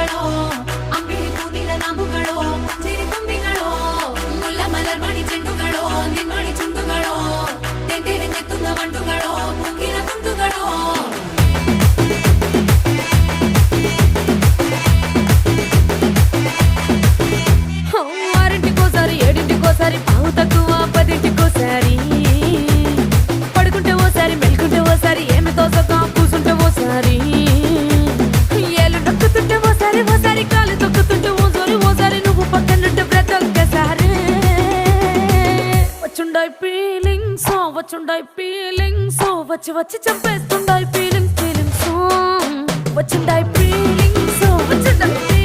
കണ്ണുകളോ അമ്പിളി പൂനില നാമ്പുകളോ പുഞ്ചിരി തുമ്പികളോ മുല്ല മലർ മണി ചെണ്ടുകളോ നിൻമണി ചുണ്ടുകളോ തെണ്ടിരിഞ്ഞെത്തുന്ന വണ്ടുകളോ പൂങ്കില തുണ്ടുകളോ ఆరింటికోసారి ఏడింటికోసారి పావు తక్కువ పదింటికోసారి పడుకుంటే ఓసారి మెలుకుంటే ఓసారి ఏమి తోసక కూసుంటే ఓసారి ఏలు నొక్కుతుంటే ఓసారి ఓసారి కాలు తొక్కుతుంటే ఓసారి నువ్వు పక్కనుంటే బ్రతొక్కసారి వచ్చుండాయి ఫీలింగ్స్ వచ్చి వచ్చి చంపేస్తుండాయి ఫీలింగ్స్ వచ్చిండాయి ఫీలింగ్స్ వచ్చిండాయి